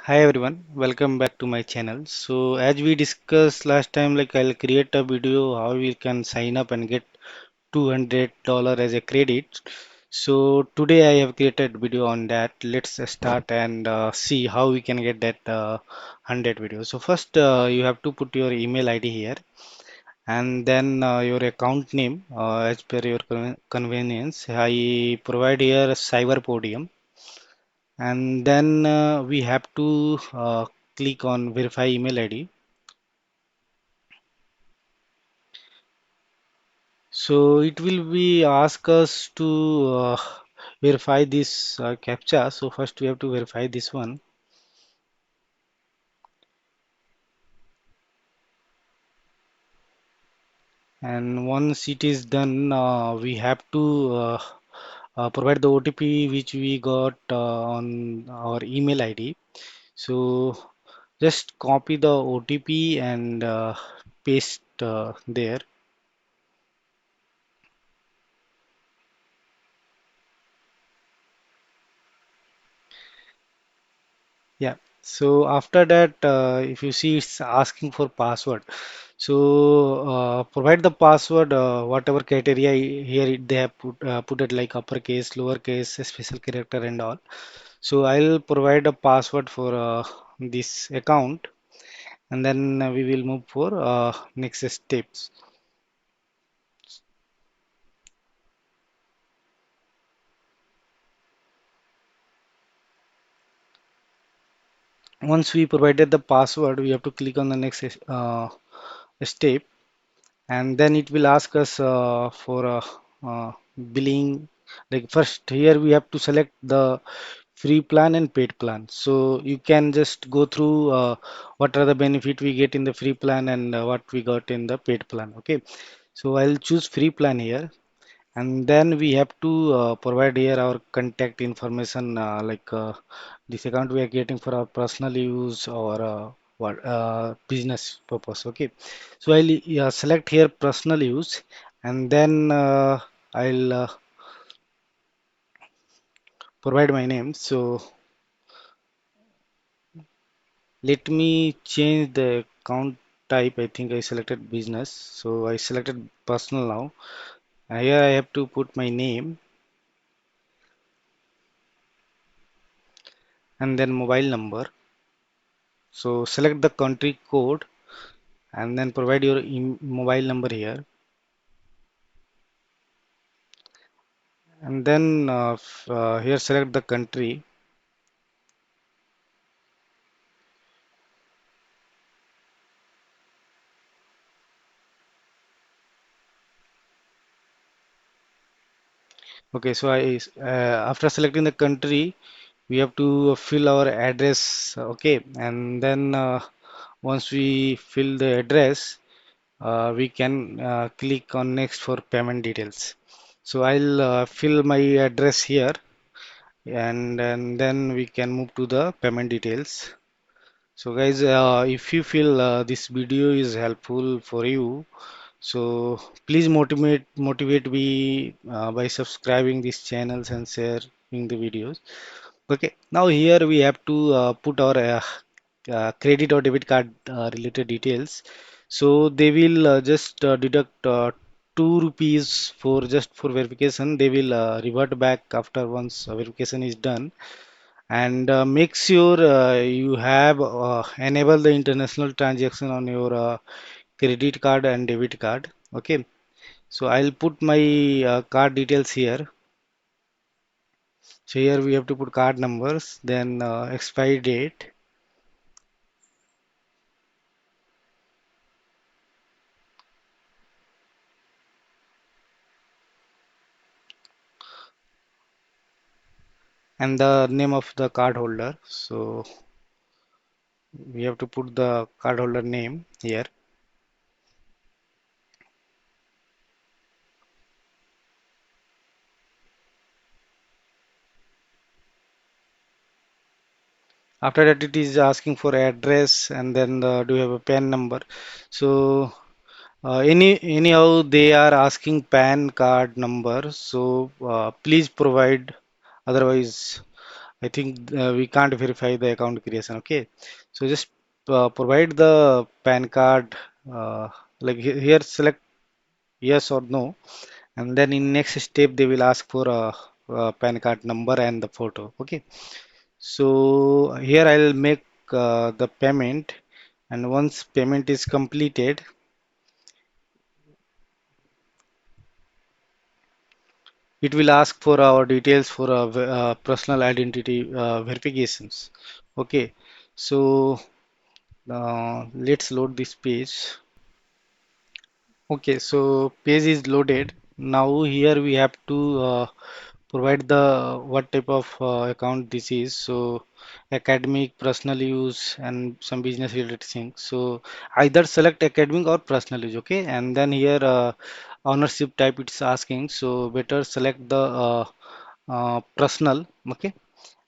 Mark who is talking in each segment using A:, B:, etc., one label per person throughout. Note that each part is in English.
A: Hi everyone, welcome back to my channel. So as we discussed last time, I'll create a video how we can sign up and get $200 as a credit. So today I have created video on that. Let's start and see how we can get that 100 video. So first you have to put your email ID here and then your account name as per your convenience. I provide here CyberPodium and then we have to click on verify email ID. So it will be ask us to verify this captcha. So first we have to verify this one, and once it is done we have to provide the OTP which we got on our email ID. So just copy the OTP and paste there. Yeah. So after that, if you see it's asking for password. So provide the password, whatever criteria here they have put it like uppercase, lowercase, special character and all. So I'll provide a password for this account, and then we will move for next steps. Once we provided the password, we have to click on the next step, and then it will ask us for billing. Like first here we have to select the free plan and paid plan, so you can just go through what are the benefit we get in the free plan and what we got in the paid plan. Okay, so I'll choose free plan here, and then we have to provide here our contact information, this account we are getting for our personal use or what business purpose. Okay, so I'll select here personal use, and then I'll provide my name. So let me change the account type. I think I selected business, so I selected personal now. Here I have to put my name and then mobile number. So select the country code and then provide your mobile number here, and then here select the country. Okay, so I after selecting the country we have to fill our address. Okay, and then once we fill the address we can click on next for payment details. So I'll fill my address here, and then we can move to the payment details. So guys, if you feel this video is helpful for you, so please motivate me by subscribing these channels and sharing the videos. Okay, now here we have to put our credit or debit card related details. So they will just deduct 2 rupees for just for verification. They will revert back after once verification is done, and make sure you have enable the international transaction on your credit card and debit card. Okay, so I'll put my card details here. So here we have to put card numbers, then expiry date, and the name of the card holder. So we have to put the card holder name here. After that, it is asking for address, and then do you have a PAN number? So anyhow they are asking PAN card number. So please provide. Otherwise, I think we can't verify the account creation. Okay, so just provide the PAN card. Uh, like here, select yes or no, and then in next step they will ask for a PAN card number and the photo. Okay, so here I'll make the payment, and once payment is completed, it will ask for our details for personal identity verifications. Okay, so let's load this page. Okay, so page is loaded. Now here we have to provide the what type of account this is. So academic, personal use, and some business related things. So either select academic or personal use. Okay, and then here ownership type it's asking. So better select the personal. Okay,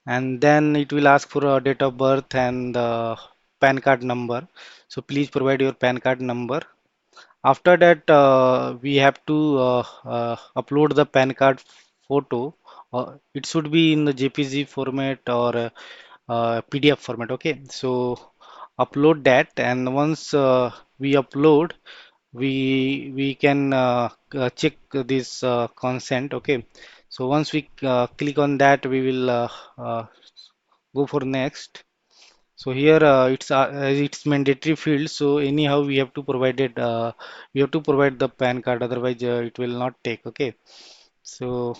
A: and then it will ask for a date of birth and PAN card number. So please provide your PAN card number. After that, we have to upload the PAN card photo. It should be in the JPG format or PDF format. Okay, so upload that, and once we upload, we can check this consent. Okay, so once we click on that, we will go for next. So here it's mandatory field. So anyhow we have to provide it. We have to provide the PAN card. Otherwise it will not take. Okay. So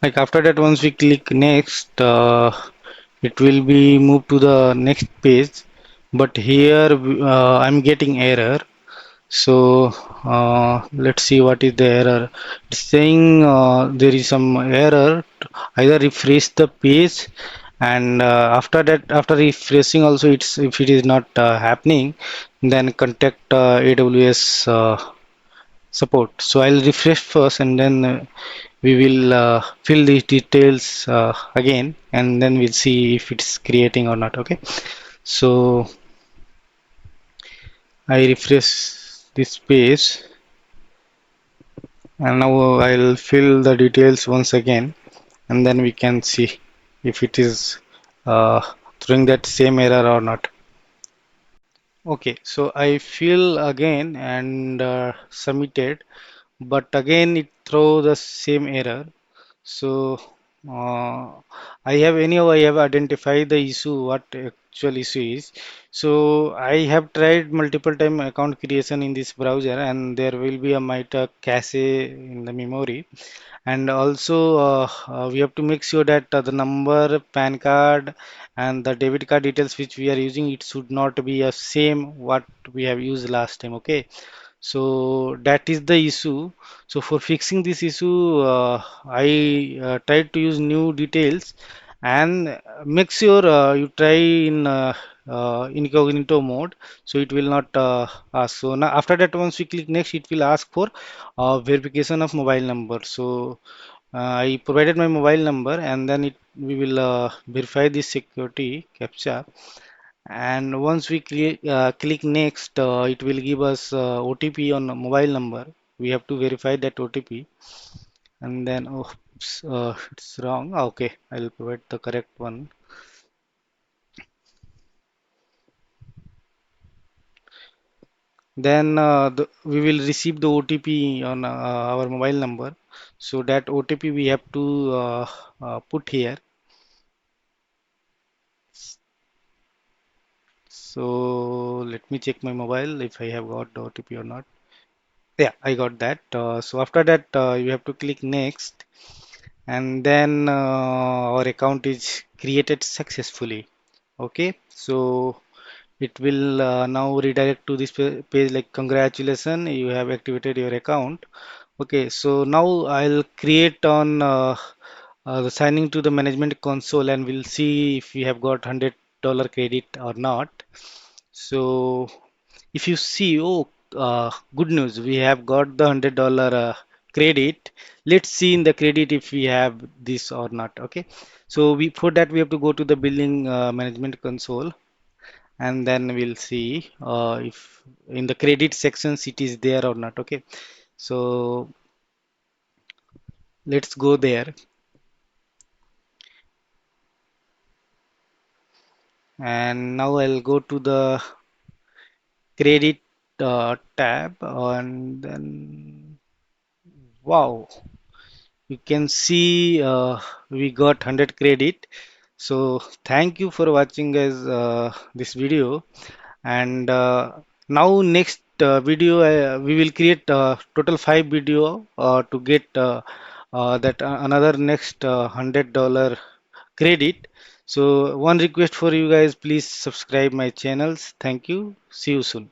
A: like after that, once we click next, it will be moved to the next page. But here I'm getting error. So let's see what is the error. It's saying there is some error. Either refresh the page, and after that, after refreshing also, it's if it is not happening, then contact AWS support. So I'll refresh first, and then we will fill these details again, and then we'll see if it's creating or not. Okay. So I refresh this page. And now I'll fill the details once again, and then we can see if it is uh, throwing that same error or not. Okay, so I fill again and submitted, but again it throw the same error. So uh, I have identified the issue, what actual issue is. So I have tried multiple time account creation in this browser, and there will be a might cache in the memory. And also we have to make sure that the number, PAN card, and the debit card details which we are using, it should not be a same what we have used last time. Okay, so that is the issue. So for fixing this issue, I tried to use new details, and make sure you try in incognito mode, so it will not ask. So now after that, once we click next, it will ask for verification of mobile number. So I provided my mobile number, and then we will verify the security captcha. And once we click next, it will give us OTP on a mobile number. We have to verify that OTP, and then oops, it's wrong. Okay, I'll provide the correct one. Then we will receive the OTP on our mobile number. So that OTP we have to put here. So let me check my mobile if I have got the OTP or not. Yeah, I got that. So after that, you have to click next, and then our account is created successfully. Okay, so it will now redirect to this page like congratulations, you have activated your account. Okay, so now I'll create on the signing to the management console, and we'll see if we have got $100 credit or not. So if you see, oh, good news, we have got the $100 credit. Let's see in the credit if we have this or not. Okay, so we for that we have to go to the billing management console, and then we'll see if in the credit sections it is there or not. Okay, so let's go there. And now I'll go to the credit tab, and then wow, you can see we got 100 credit. So thank you for watching guys this video. And now next video we will create total 5 video to get that another next $100 credit. So one request for you guys, please subscribe my channels. Thank you. See you soon.